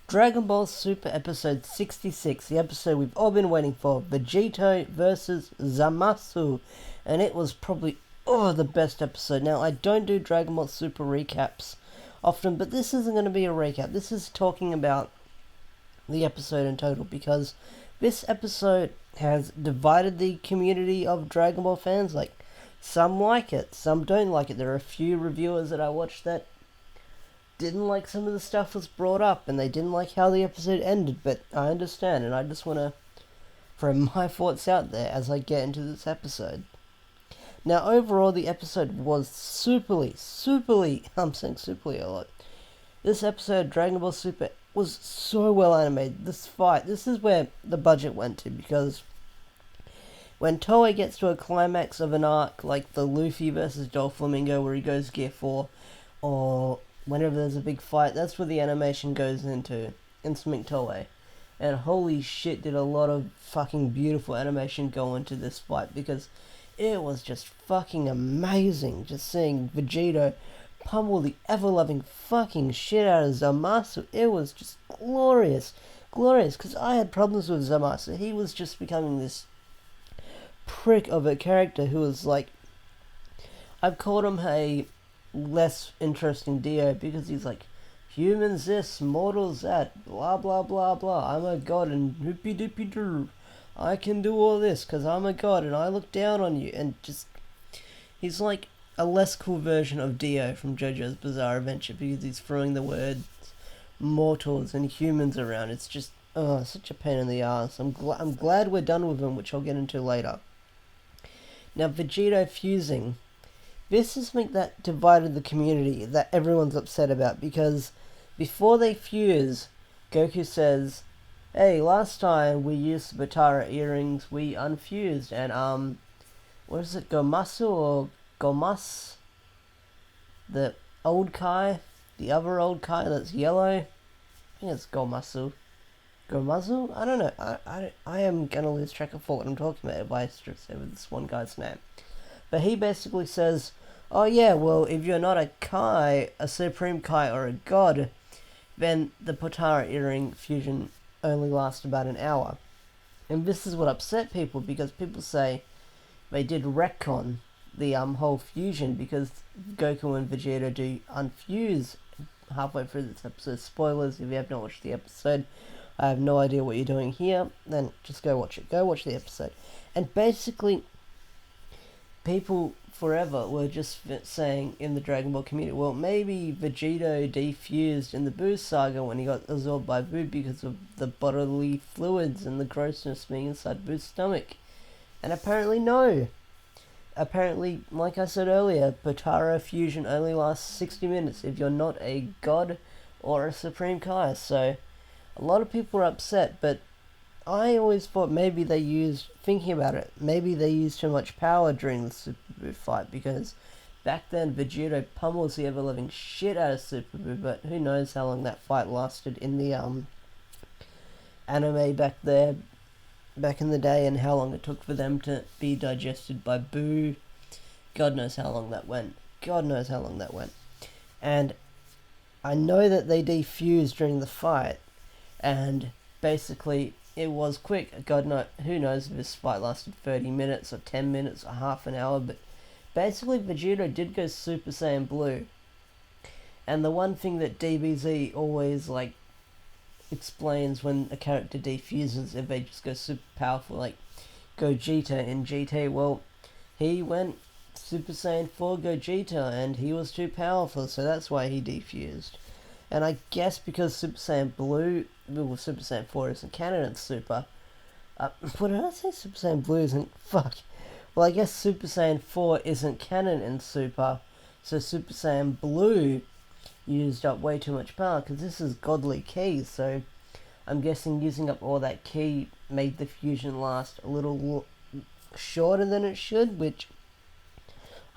Dragon Ball Super episode 66, the episode we've all been waiting for, Vegito versus Zamasu, and it was probably, the best episode. Now, I don't do Dragon Ball Super recaps often, but this isn't going to be a recap. This is talking about the episode in total, because this episode has divided the community of Dragon Ball fans. Like, some like it, some don't like it. There are a few reviewers that I watched that didn't like some of the stuff was brought up, and they didn't like how the episode ended, but I understand, and I just want to throw my thoughts out there as I get into this episode. Now, overall, the episode was superly, I'm saying superly a lot. This episode, Dragon Ball Super, was so well animated. This fight, this is where the budget went to, because when Toei gets to a climax of an arc, like the Luffy versus Doflamingo, where he goes Gear 4, or whenever there's a big fight, that's where the animation goes into Toei. And holy shit, did a lot of fucking beautiful animation go into this fight, because it was just fucking amazing just seeing Vegito pummel the ever-loving fucking shit out of Zamasu. It was just glorious, because I had problems with Zamasu. He was just becoming this prick of a character who was like, I've called him a less interesting Dio, because he's like, humans this, mortals that, blah blah blah blah, I'm a god and whoopie doopie doo, I can do all this because I'm a god and I look down on you, and just, he's like a less cool version of Dio from JoJo's Bizarre Adventure, because he's throwing the words mortals and humans around. It's just, such a pain in the ass. I'm glad we're done with him, which I'll get into later. Now, Vegito fusing. This is something that divided the community, that everyone's upset about, because before they fuse, Goku says, hey, last time we used the Batara earrings, we unfused, and, what is it, Gomasu or Gomas? The old Kai, the other old Kai that's yellow, I think it's Gomasu. Gomazu? I don't know, I am gonna lose track of what I'm talking about if I stress over this one guy's name. But he basically says, oh yeah, well, if you're not a Kai, a Supreme Kai, or a God, then the Potara earring fusion only lasts about an hour. And this is what upset people, because people say they did retcon the whole fusion, because Goku and Vegeta do unfuse halfway through this episode. Spoilers, if you have not watched the episode, I have no idea what you're doing here, then just go watch it. Go watch the episode. And basically, people forever were just saying in the Dragon Ball community, well, maybe Vegito defused in the Buu saga when he got absorbed by Buu because of the bodily fluids and the grossness being inside Buu's stomach. And apparently no. Apparently, like I said earlier, Potara fusion only lasts 60 minutes if you're not a god or a Supreme Kai. So a lot of people are upset, but I always thought maybe they used, thinking about it, maybe they used too much power during the Super Buu fight, because back then Vegito pummels the ever-living shit out of Super Buu, but who knows how long that fight lasted in the anime back in the day, and how long it took for them to be digested by Buu. God knows how long that went. And I know that they defused during the fight, and basically it was quick. Who knows if this fight lasted 30 minutes or 10 minutes or half an hour, but basically Vegito did go Super Saiyan Blue. And the one thing that DBZ always explains when a character defuses, if they just go super powerful, like Gogeta in GT, well, he went Super Saiyan 4 Gogeta and he was too powerful, so that's why he defused. And I guess because Super Saiyan Blue, well, Super Saiyan 4 isn't canon in Super. What did I say? Super Saiyan Blue isn't... Fuck. Well, I guess Super Saiyan 4 isn't canon in Super, so Super Saiyan Blue used up way too much power, because this is godly ki, so I'm guessing using up all that ki made the fusion last a little shorter than it should, which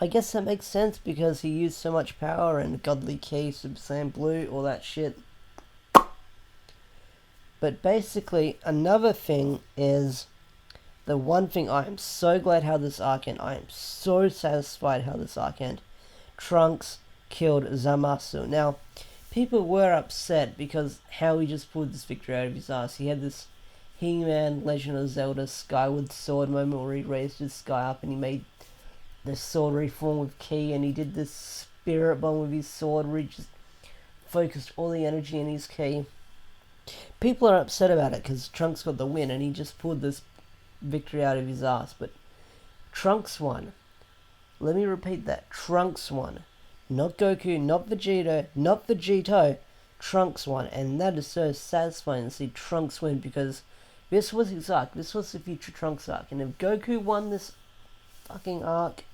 I guess that makes sense, because he used so much power and godly ki, Super Saiyan Blue, all that shit. But basically, another thing is, the one thing I am so glad how this arc ended, I am so satisfied how this arc ended. Trunks killed Zamasu. Now, people were upset because how he just pulled this victory out of his ass. He had this He-Man Legend of Zelda Skyward Sword moment where he raised his sky up and he made the sword reform with ki, and he did this spirit bomb with his sword where he just focused all the energy in his ki. People are upset about it because Trunks got the win and he just pulled this victory out of his ass, but Trunks won. Let me repeat that. Trunks won. Not Goku, not Vegeta, not Vegito. Trunks won, and that is so satisfying to see Trunks win, because this was his arc. This was the future Trunks arc, and if Goku won this fucking arc,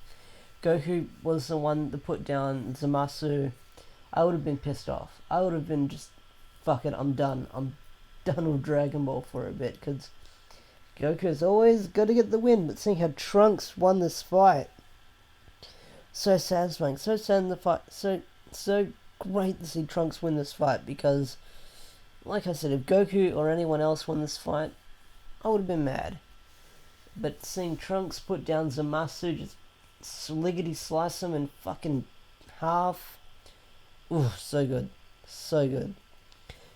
Goku was the one that put down Zamasu, I would have been pissed off. I would have been just, fuck it, I'm done. I'm done with Dragon Ball for a bit, because Goku's always got to get the win, but seeing how Trunks won this fight, so satisfying, so sad in the fight, so great to see Trunks win this fight, because, like I said, if Goku or anyone else won this fight, I would have been mad. But seeing Trunks put down Zamasu, just sliggity slice him in fucking half, ooh, so good, so good.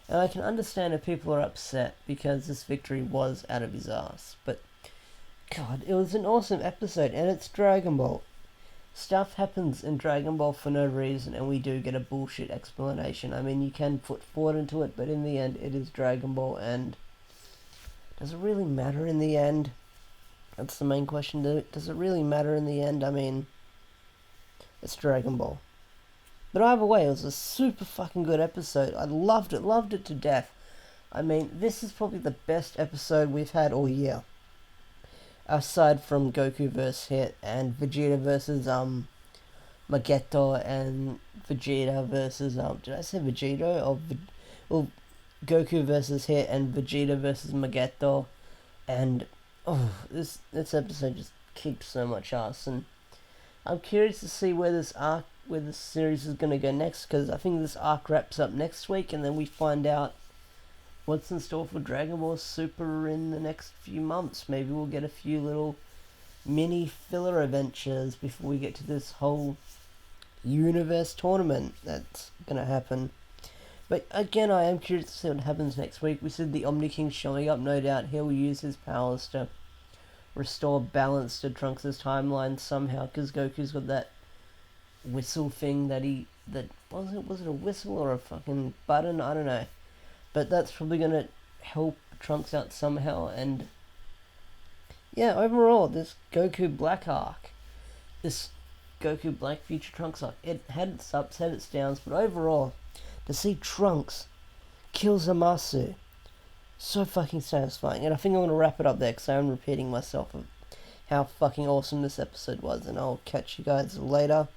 And I can understand if people are upset because this victory was out of his ass, but God, it was an awesome episode, and it's Dragon Ball. Stuff happens in Dragon Ball for no reason, and we do get a bullshit explanation. I mean, you can put thought into it, but in the end, it is Dragon Ball, and does it really matter in the end? That's the main question. Does it really matter in the end? I mean, it's Dragon Ball. But either way, it was a super fucking good episode. I loved it to death. I mean, this is probably the best episode we've had all year. Aside from Goku vs. Hit and Vegeta versus Mageto and Vegeta versus did I say Vegeta or Goku versus Hit and Vegeta versus Mageto, and this episode just kicked so much ass, and I'm curious to see where this series is gonna go next, because I think this arc wraps up next week, and then we find out what's in store for Dragon Ball Super in the next few months. Maybe we'll get a few little mini filler adventures before we get to this whole universe tournament that's gonna happen. But again, I am curious to see what happens next week. We said the Omni King showing up, no doubt he'll use his powers to restore balance to Trunks' timeline somehow, because Goku's got that whistle thing that was it a whistle or a fucking button? I don't know. But that's probably going to help Trunks out somehow, and yeah, overall, this Goku Black arc, this Goku Black Future Trunks arc, it had its ups, had its downs, but overall, to see Trunks kill Zamasu, so fucking satisfying. And I think I'm going to wrap it up there, because I'm repeating myself of how fucking awesome this episode was, and I'll catch you guys later.